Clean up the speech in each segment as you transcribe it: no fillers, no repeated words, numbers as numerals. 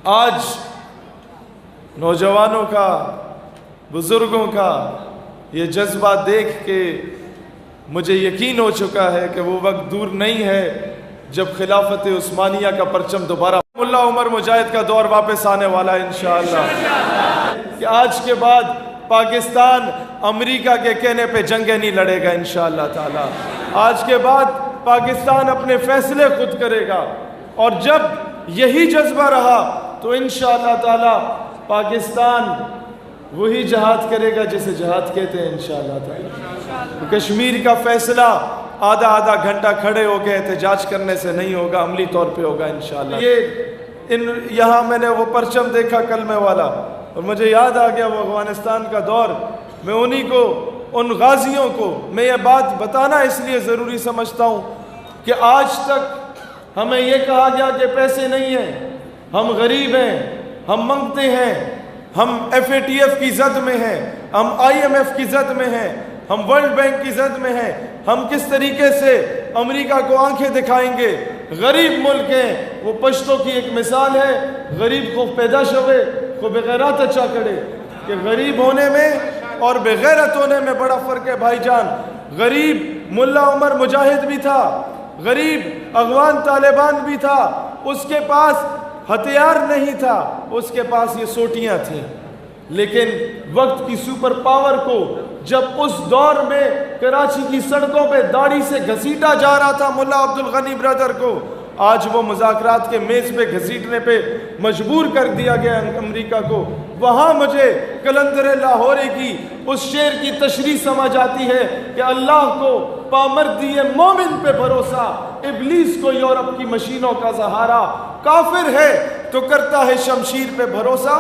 آج نوجوانوں کا، بزرگوں کا یہ جذبہ دیکھ کے مجھے یقین ہو چکا ہے کہ وہ وقت دور نہیں ہے جب خلافت عثمانیہ کا پرچم دوبارہ ملا عمر مجاہد کا دور واپس آنے والا ہے انشاءاللہ، کہ آج کے بعد پاکستان امریکہ کے کہنے پہ جنگیں نہیں لڑے گا انشاءاللہ تعالی۔ آج کے بعد پاکستان اپنے فیصلے خود کرے گا، اور جب یہی جذبہ رہا تو انشاءاللہ تعالی پاکستان وہی جہاد کرے گا جسے جہاد کہتے ہیں انشاءاللہ تعالی۔ کشمیر کا فیصلہ آدھا گھنٹہ کھڑے ہو کے احتجاج کرنے سے نہیں ہوگا، عملی طور پہ ہوگا انشاءاللہ۔ یہاں میں نے وہ پرچم دیکھا کلمے والا، اور مجھے یاد آ گیا وہ افغانستان کا دور۔ میں انہی کو، ان غازیوں کو میں یہ بات بتانا اس لیے ضروری سمجھتا ہوں کہ آج تک ہمیں یہ کہا گیا کہ پیسے نہیں ہیں، ہم غریب ہیں، ہم منگتے ہیں، ہم FATF کی زد میں ہیں، ہم IMF کی زد میں ہیں، ہم ورلڈ بینک کی زد میں ہیں، ہم کس طریقے سے امریکہ کو آنکھیں دکھائیں گے۔ غریب ملک ہیں، وہ پشتوں کی ایک مثال ہے، غریب کو پیدا شوے کو بغیرات اچھا کرے، کہ غریب ہونے میں اور بغیرت ہونے میں بڑا فرق ہے بھائی جان۔ غریب ملا عمر مجاہد بھی تھا، غریب افغان طالبان بھی تھا، اس کے پاس ہتھیار نہیں تھا، اس کے پاس یہ سوٹیاں تھیں، لیکن وقت کی سپر پاور کو جب اس دور میں کراچی کی سڑکوں پہ داڑھی سے گھسیٹا جا رہا تھا ملا عبدالغنی برادر کو، آج وہ مذاکرات کے میز پہ گھسیٹنے پہ مجبور کر دیا گیا امریکہ کو۔ وہاں مجھے قلندر لاہوری کی اس شعر کی تشریح سمجھ آتی ہے کہ اللہ کو پامردی مومن پہ بھروسہ، ابلیس کو یورپ کی مشینوں کا سہارا، کافر ہے تو کرتا ہے شمشیر پہ بھروسہ،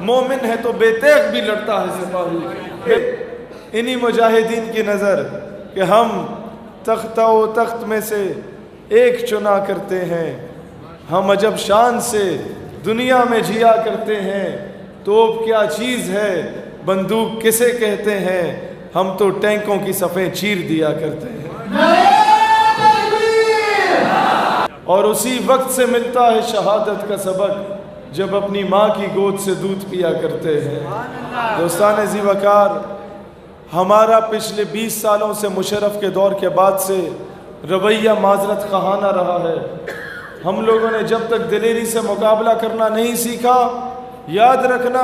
مومن ہے تو بے تیغ بھی لڑتا ہے سپاہی۔ انہی مجاہدین کی نظر کہ ہم تختہ و تخت میں سے ایک چنا کرتے ہیں، ہم عجب شان سے دنیا میں جیا کرتے ہیں، توپ کیا چیز ہے، بندوق کسے کہتے ہیں، ہم تو ٹینکوں کی صفیں چیر دیا کرتے ہیں۔ اور اسی وقت سے ملتا ہے شہادت کا سبق جب اپنی ماں کی گود سے دودھ پیا کرتے ہیں۔ دوستان ذی وقار، ہمارا پچھلے 20 سالوں سے مشرف کے دور کے بعد سے رویہ معذرت خواہانہ رہا ہے۔ ہم لوگوں نے جب تک دلیری سے مقابلہ کرنا نہیں سیکھا، یاد رکھنا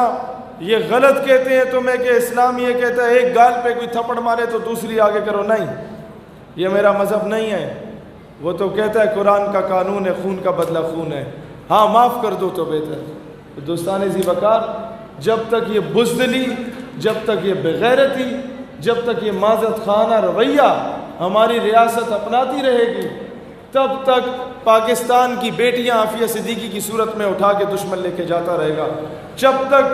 یہ غلط کہتے ہیں تمہیں کہ اسلام یہ کہتا ہے ایک گال پہ کوئی تھپڑ مارے تو دوسری آگے کرو، نہیں، یہ میرا مذہب نہیں ہے۔ وہ تو کہتا ہے قرآن کا قانون ہے، خون کا بدلہ خون ہے، ہاں معاف کر دو تو بہتر۔ دوستان ذی وقار، جب تک یہ بزدلی، جب تک یہ بغیرتی، جب تک یہ معذرت خواہانہ رویہ ہماری ریاست اپناتی رہے گی، تب تک پاکستان کی بیٹیاں عافیہ صدیقی کی صورت میں اٹھا کے دشمن لے کے جاتا رہے گا، جب تک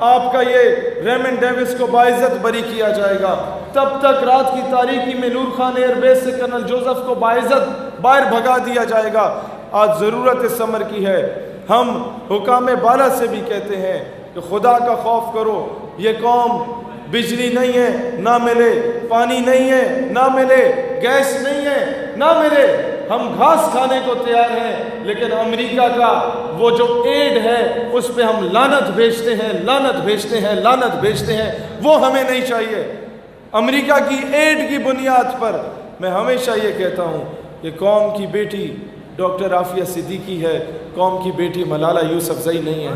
آپ کا یہ ریمنڈ ڈیوس کو باعزت بری کیا جائے گا، تب تک رات کی تاریکی میں نور خان ایئر بیس سے کرنل جوزف کو باعزت باہر بھگا دیا جائے گا۔ آج ضرورت اس امر کی ہے، ہم حکام بالا سے بھی کہتے ہیں کہ خدا کا خوف کرو، یہ قوم بجلی نہیں ہے نہ ملے، پانی نہیں ہے نہ ملے، گیس نہیں ہے نہ ملے، ہم گھاس کھانے کو تیار ہیں، لیکن امریکہ کا وہ جو ایڈ ہے اس پہ ہم لعنت بھیجتے ہیں، لعنت بھیجتے ہیں، لعنت بھیجتے ہیں، وہ ہمیں نہیں چاہیے۔ امریکہ کی ایڈ کی بنیاد پر میں ہمیشہ یہ کہتا ہوں کہ قوم کی بیٹی ڈاکٹر عافیہ صدیقی ہے، قوم کی بیٹی ملالہ یوسفزئی نہیں ہے۔